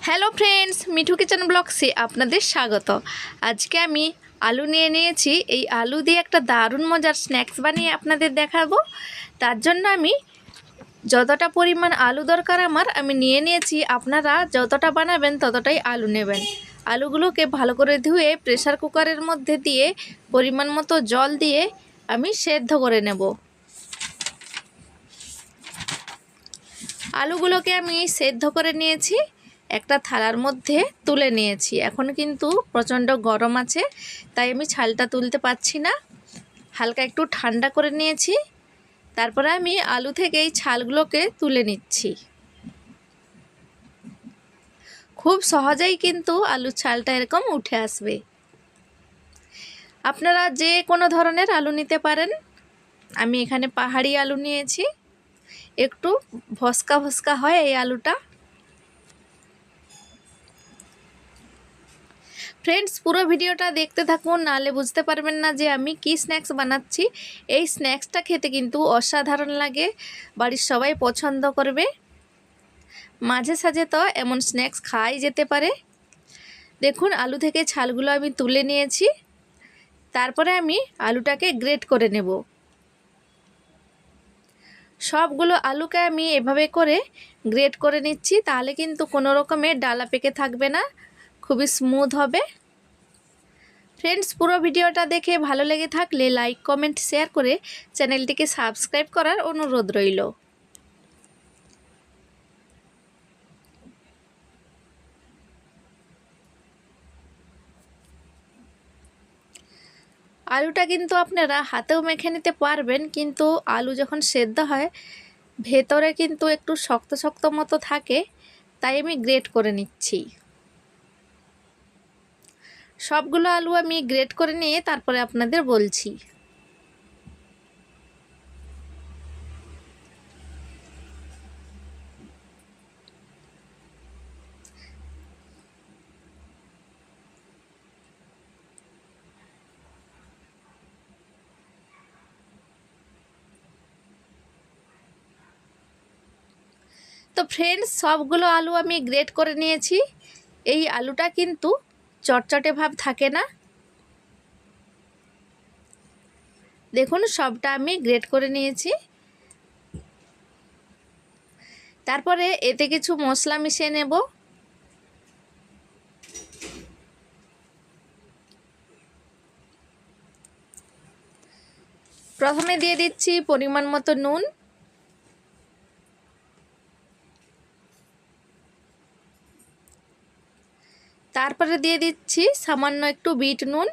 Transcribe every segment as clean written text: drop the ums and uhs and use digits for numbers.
Hello friends, Mithu kitchen ব্লগসে আপনাদের স্বাগত। আজকে আমি আলু নিয়ে নিয়েছি। এই আলু দিয়ে একটা দারুণ মজার স্ন্যাক্স বানিয়ে আপনাদের দেখাবো। তার জন্য আমি যতটা পরিমাণ আলু দরকার আমি নিয়ে নিয়েছি। আপনারা যতটা বানাবেন ততটাই আলু নেবেন। আলুগুলোকে ভালো করে ধুয়ে প্রেসার কুকারের মধ্যে দিয়ে পরিমাণ মতো জল দিয়ে আমি সেদ্ধ করে নেব। আলুগুলোকে আমি সেদ্ধ করে নিয়েছি, একটা থালার মধ্যে তুলে নিয়েছি। এখন কিন্তু প্রচণ্ড গরম আছে, তাই আমি ছালটা তুলতে পারছি না। হালকা একটু ঠান্ডা করে নিয়েছি, তারপরে আমি আলু থেকে এই ছালগুলোকে তুলে নিচ্ছি। খুব সহজেই কিন্তু আলুর ছালটা এরকম উঠে আসবে। আপনারা যে কোনো ধরনের আলু নিতে পারেন। আমি এখানে পাহাড়ি আলু নিয়েছি, একটু ভস্কা ভস্কা হয় এই আলুটা। ফ্রেন্ডস, পুরো ভিডিওটা দেখতে থাকুন, নাহলে বুঝতে পারবেন না যে আমি কি স্ন্যাক্স বানাচ্ছি। এই স্ন্যাক্সটা খেতে কিন্তু অসাধারণ লাগে, বাড়ির সবাই পছন্দ করবে। মাঝে সাঝে তো এমন স্ন্যাক্স খাওয়াই যেতে পারে। দেখুন, আলু থেকে ছালগুলো আমি তুলে নিয়েছি, তারপরে আমি আলুটাকে গ্রেট করে নেব। সবগুলো আলুকে আমি এভাবে করে গ্রেট করে নিচ্ছি, তাহলে কিন্তু কোনো রকমের ডালা পেকে থাকবে না, খুবই স্মুথ হবে। ফ্রেন্ডস, পুরো ভিডিওটা দেখে ভালো লেগে থাকলে লাইক কমেন্ট শেয়ার করে চ্যানেলটিকে সাবস্ক্রাইব করার অনুরোধ রইল। আলুটা কিন্তু আপনারা হাতেও মেখে নিতে পারবেন, কিন্তু আলু যখন সেদ্ধ হয় ভেতরে কিন্তু একটু শক্ত শক্ত মতো থাকে, তাই আমি গ্রেট করে নিচ্ছি। সবগুলো আলু আমি গ্রেট করে নিয়ে তারপরে আপনাদের বলছি। তো ফ্রেন্ডস, সবগুলো আলু আমি গ্রেট করে নিয়েছি। এই আলুটা কিন্তু চটচটে ভাব থাকে না। দেখুন, সবটা আমি গ্রেট করে নিয়েছি। তারপরে এতে কিছু মশলা মিশিয়ে নেব। প্রথমে দিয়ে দিচ্ছি পরিমাণ মতো নুন, তারপরে দিয়ে দিচ্ছি সামান্য একটু বিট নুন,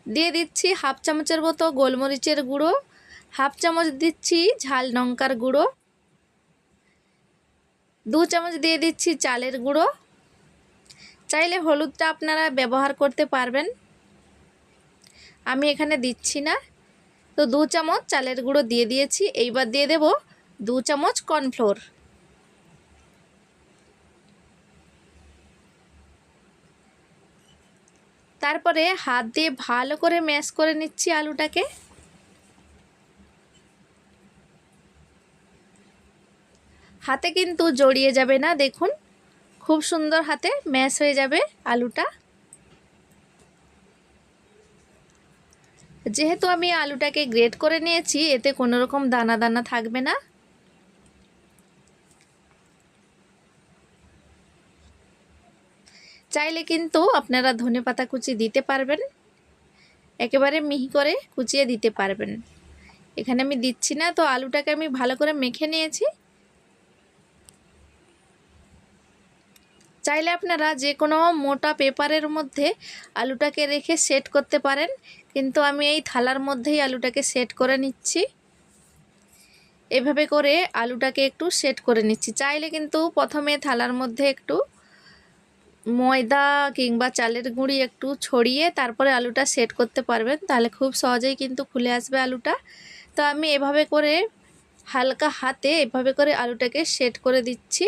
দিয়ে দিচ্ছি হাফ চামচের মতো গোলমরিচের গুঁড়ো, হাফ চামচ দিচ্ছি ঝাল লঙ্কার গুঁড়ো, 2 চামচ দিয়ে দিচ্ছি চালের গুঁড়ো। চাইলে হলুদটা আপনারা ব্যবহার করতে পারবেন, আমি এখানে দিচ্ছি না। তো 2 চামচ চালের গুঁড়ো দিয়ে দিয়েছি। এইবার দিয়ে দেব 2 চামচ কর্নফ্লোর। তারপরে হাত দিয়ে ভালো করে ম্যাশ করে নিচ্ছি আলুটাকে। হাতে কিন্তু জড়িয়ে যাবে না, দেখুন খুব সুন্দর হাতে ম্যাশ হয়ে যাবে আলুটা। যেহেতু আমি আলুটাকে গ্রেট করে নিয়েছি, এতে কোনো রকম দানা দানা থাকবে না। চাইলে কিন্তু আপনারা ধনেপাতা কুচি দিতে পারবেন, একেবারে মিহি করে কুচিয়ে দিতে পারবেন। এখানে আমি দিচ্ছি না। তো আলুটাকে আমি ভালো করে মেখে নিয়েছি। চাইলে আপনারা যে কোনো মোটা পেপারের মধ্যে আলুটাকে রেখে সেট করতে পারেন, কিন্তু আমি এই থালার মধ্যেই আলুটাকে সেট করে নিচ্ছি। এভাবে করে আলুটাকে একটু সেট করে নিচ্ছি। চাইলে কিন্তু প্রথমে থালার মধ্যে একটু ময়দা কিংবা চালের গুঁড়ি একটু ছড়িয়ে তারপরে আলুটা সেট করতে পারবেন, তাহলে খুব সহজেই কিন্তু খুলে আসবে আলুটা। তো আমি এভাবে করে হালকা হাতে এভাবে করে আলুটাকে সেট করে দিচ্ছি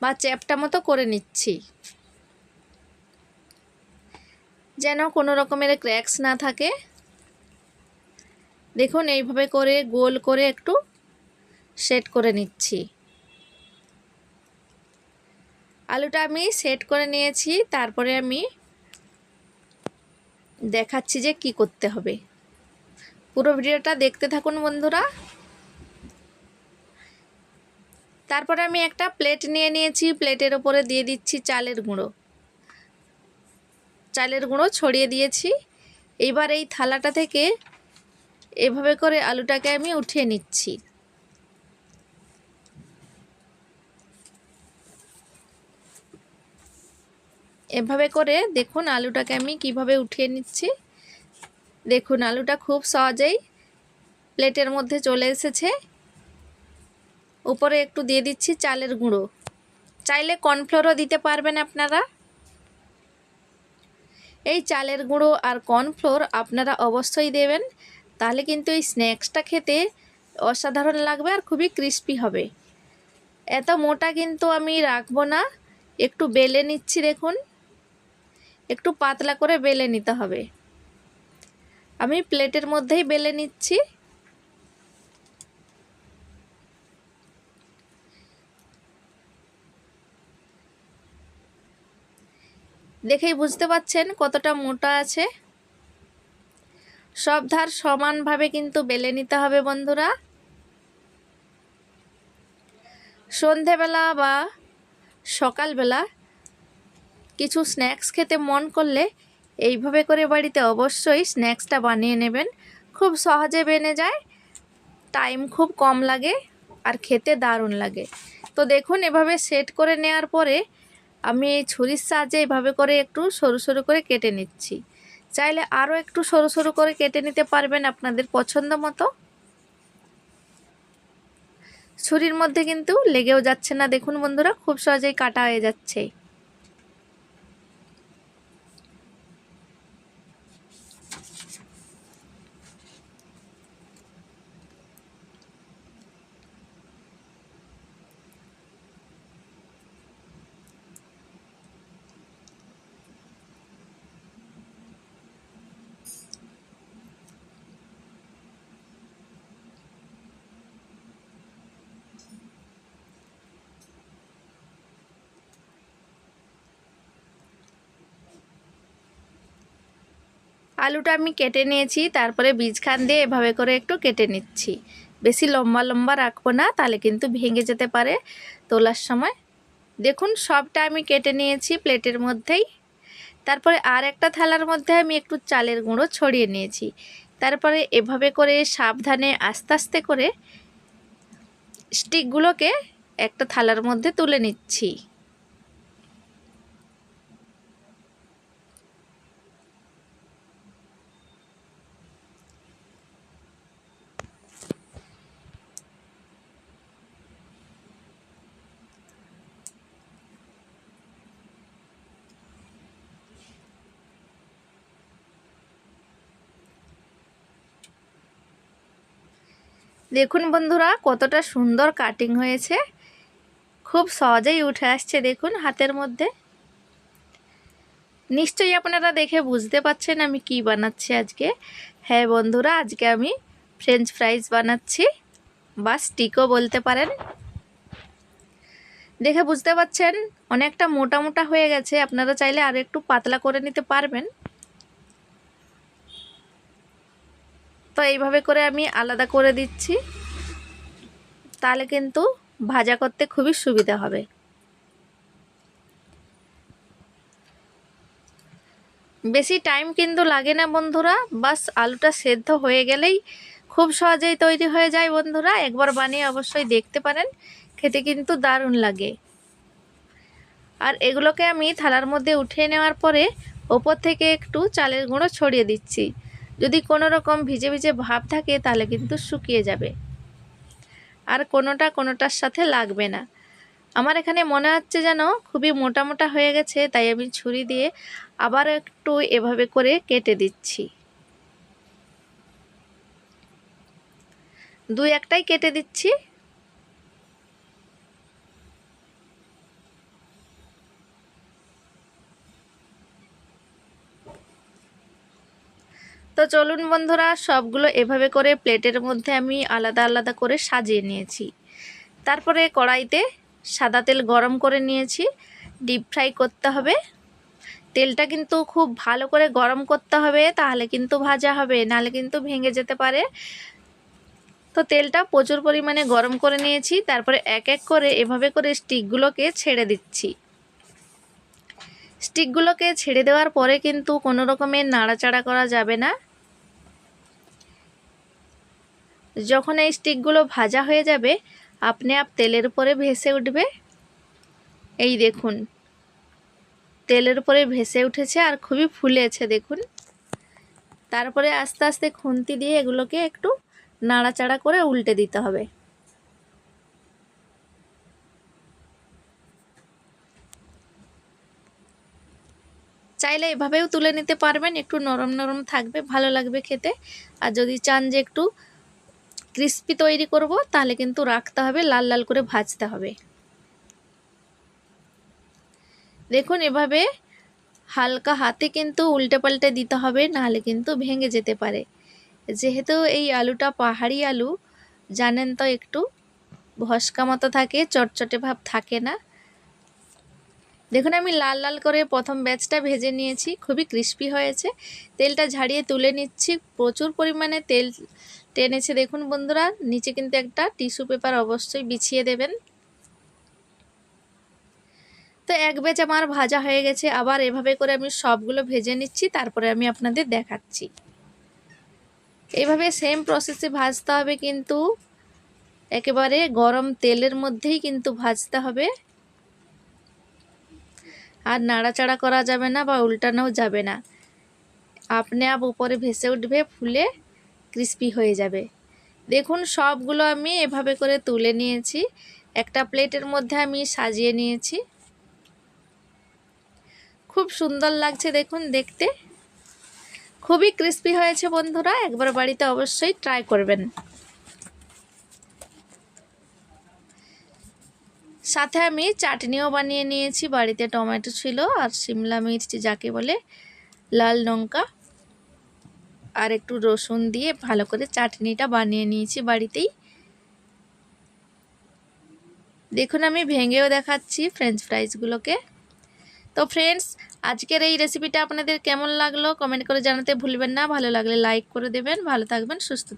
বা চ্যাপটা মতো করে নিচ্ছি, যেন কোনো রকমের ক্র্যাকস না থাকে। দেখুন, এইভাবে করে গোল করে একটু সেট করে নিচ্ছি। আলুটা আমি সেট করে নিয়েছি, তারপরে আমি দেখাচ্ছি যে কি করতে হবে। পুরো ভিডিওটা দেখতে থাকুন বন্ধুরা। তারপরে আমি একটা প্লেট নিয়ে নিয়েছি, প্লেটের ওপরে দিয়ে দিচ্ছি চালের গুঁড়ো। চালের গুঁড়ো ছড়িয়ে দিয়েছি। এবার এই থালাটা থেকে এভাবে করে আলুটাকে আমি উঠিয়ে নিচ্ছি। এভাবে করে দেখুন আলুটাকে আমি কিভাবে উঠিয়ে নিচ্ছি। দেখুন আলুটা খুব সহজেই প্লেটের মধ্যে চলে এসেছে। উপরে একটু দিয়ে দিচ্ছি চালের গুঁড়ো, চাইলে কর্নফ্লোরও দিতে পারবেন আপনারা। এই চালের গুঁড়ো আর কর্নফ্লোর আপনারা অবশ্যই দেবেন, তাহলে কিন্তু এই স্ন্যাক্সটা খেতে অসাধারণ লাগবে আর খুবই ক্রিস্পি হবে। এত মোটা কিন্তু আমি রাখবো না, একটু বেলে নিচ্ছি। দেখুন একটু পাতলা করে বেলে নিতে হবে। আমি প্লেটের মধ্যেই বেলে নিচ্ছি। দেখেই বুঝতে পাচ্ছেন কতটা মোটা আছে। সব ধার সমানভাবে কিন্তু বেলে নিতে হবে বন্ধুরা। সন্ধেবেলা বা সকালবেলা কিছু স্ন্যাক্স খেতে মন করলে এইভাবে করে বাড়িতে অবশ্যই স্ন্যাক্সটা বানিয়ে নেবেন। খুব সহজে বেনে যায়, টাইম খুব কম লাগে আর খেতে দারুণ লাগে। তো দেখুন এভাবে সেট করে নেওয়ার পরে আমি এই ছুরির সাহায্যে এভাবে করে একটু সরু সরু করে কেটে নিচ্ছি। চাইলে আরও একটু সরু সরু করে কেটে নিতে পারবেন আপনাদের পছন্দ মতো। ছুরির মধ্যে কিন্তু লেগেও যাচ্ছে না, দেখুন বন্ধুরা খুব সহজেই কাটা হয়ে যাচ্ছে। আলুটা আমি কেটে নিয়েছি, তারপরে বীজখান দিয়ে এভাবে করে একটু কেটে নিচ্ছি। বেশি লম্বা লম্বা রাখবো না, তাহলে কিন্তু ভেঙে যেতে পারে তোলার সময়। দেখুন সবটা আমি কেটে নিয়েছি প্লেটের মধ্যেই। তারপরে আর একটা থালার মধ্যে আমি একটু চালের গুঁড়ো ছড়িয়ে নিয়েছি। তারপরে এভাবে করে সাবধানে আস্তে আস্তে করে স্টিকগুলোকে একটা থালার মধ্যে তুলে নিচ্ছি। দেখুন বন্ধুরা কতটা সুন্দর কাটিং হয়েছে, খুব সহজেই উঠে আসছে দেখুন হাতের মধ্যে। নিশ্চয়ই আপনারা দেখে বুঝতে পারছেন আমি কি বানাচ্ছি আজকে। হ্যাঁ বন্ধুরা, আজকে আমি ফ্রেঞ্চ ফ্রাইজ বানাচ্ছি, বা স্টিকও বলতে পারেন। দেখে বুঝতে পারছেন অনেকটা মোটা মোটা হয়ে গেছে, আপনারা চাইলে আর একটু পাতলা করে নিতে পারবেন। তো এইভাবে করে আমি আলাদা করে দিচ্ছি, তাহলে কিন্তু ভাজা করতে খুবই সুবিধা হবে। বেশি টাইম কিন্তু লাগে না বন্ধুরা, বাস আলুটা সেদ্ধ হয়ে গেলেই খুব সহজেই তৈরি হয়ে যায় বন্ধুরা। একবার বানিয়ে অবশ্যই দেখতে পারেন, খেতে কিন্তু দারুণ লাগে। আর এগুলোকে আমি থালার মধ্যে উঠিয়ে নেওয়ার পরে ওপর থেকে একটু চালের গুঁড়ো ছড়িয়ে দিচ্ছি। যদি কোনো রকম ভিজে ভিজে ভাব থাকে তাহলে কিন্তু শুকিয়ে যাবে, আর কোনোটার সাথে লাগবে না। আমার এখানে মনে হচ্ছে যেন খুবই মোটা মোটা হয়ে গেছে, তাই আমি ছুরি দিয়ে আবার একটু এভাবে করে কেটে দিচ্ছি। দুই একটাই কেটে দিচ্ছি। তো চলুন বন্ধুরা, সবগুলো এভাবে করে প্লেটের মধ্যে আমি আলাদা আলাদা করে সাজিয়ে নিয়েছি। তারপরে কড়াইতে সাদা তেল গরম করে নিয়েছি, ডিপ ফ্রাই করতে হবে। তেলটা কিন্তু খুব ভালো করে গরম করতে হবে, তাহলে কিন্তু ভাজা হবে, নাহলে কিন্তু ভেঙে যেতে পারে। তো তেলটা প্রচুর পরিমাণে গরম করে নিয়েছি। তারপরে এক এক করে এভাবে করে স্টিকগুলোকে ছেড়ে দিচ্ছি। স্টিকগুলোকে ছেড়ে দেওয়ার পরে কিন্তু কোনো রকমের নাড়াচাড়া করা যাবে না। যখন এই স্টিকগুলো ভাজা হয়ে যাবে, আপনি আপ তেলের উপরে ভেসে উঠবে। এই দেখুন, তেলের উপরে ভেসে উঠেছে আর খুবই ফুলেছে দেখুন। তারপরে আস্তে আস্তে খুন্তি দিয়ে এগুলোকে একটু নাড়াচাড়া করে উল্টে দিতে হবে। চাইলে এভাবেও তুলে নিতে পারবেন, একটু নরম নরম থাকবে, ভালো লাগবে খেতে। আর যদি চান যে একটু ক্রিস্পি তৈরি করব, তাহলে কিন্তু রাখতে হবে, লাল লাল করে ভাজতে হবে। দেখুন এভাবে হালকা হাতে কিন্তু উল্টে পাল্টে দিতে হবে, নাহলে কিন্তু ভেঙে যেতে পারে। যেহেতু এই আলুটা পাহাড়ি আলু, জানেন তো একটু ভস্কা মতো থাকে, চটচটে ভাব থাকে না। দেখুন আমি লাল লাল করে প্রথম ব্যাচটা ভেজে নিয়েছি, খুবই ক্রিস্পি হয়েছে। তেলটা ঝাড়িয়ে তুলে নিচ্ছি। প্রচুর পরিমাণে তেল টেনেছে দেখুন বন্ধুরা। নিচে কিন্তু একটা টিস্যু পেপার অবশ্যই বিছিয়ে দেবেন। তো এক ব্যাচ আমার ভাজা হয়ে গেছে। আবার এভাবে করে আমি সবগুলো ভেজে নিচ্ছি, তারপরে আমি আপনাদের দেখাচ্ছি। এইভাবে সেম প্রসেসে ভাজতে হবে, কিন্তু একেবারে গরম তেলের মধ্যেই কিন্তু ভাজতে হবে। আর নাড়াচাড়া করা যাবে না বা উল্টানোও যাবে না। আপনি আপ উপরে ভেসে উঠবে, ফুলে ক্রিস্পি হয়ে যাবে। দেখুন সবগুলো আমি এভাবে করে তুলে নিয়েছি। একটা প্লেটের মধ্যে আমি সাজিয়ে নিয়েছি। খুব সুন্দর লাগছে দেখুন দেখতে, খুবই ক্রিস্পি হয়েছে বন্ধুরা। একবার বাড়িতে অবশ্যই ট্রাই করবেন। সাথে আমি চাটনিও বানিয়ে নিয়েছি। বাড়িতে টমেটো ছিল আর শিমলা মির্চ যাকে বলে, লাল লঙ্কা আর একটু রসুন দিয়ে ভালো করে চাটনিটা বানিয়ে নিয়েছি বাড়িতেই। দেখুন আমি ভেঙেও দেখাচ্ছি ফ্রেঞ্চ ফ্রাইজগুলোকে। তো ফ্রেন্ডস, আজকের এই রেসিপিটা আপনাদের কেমন লাগলো কমেন্ট করে জানাতে ভুলবেন না। ভালো লাগলে লাইক করে দেবেন। ভালো থাকবেন, সুস্থ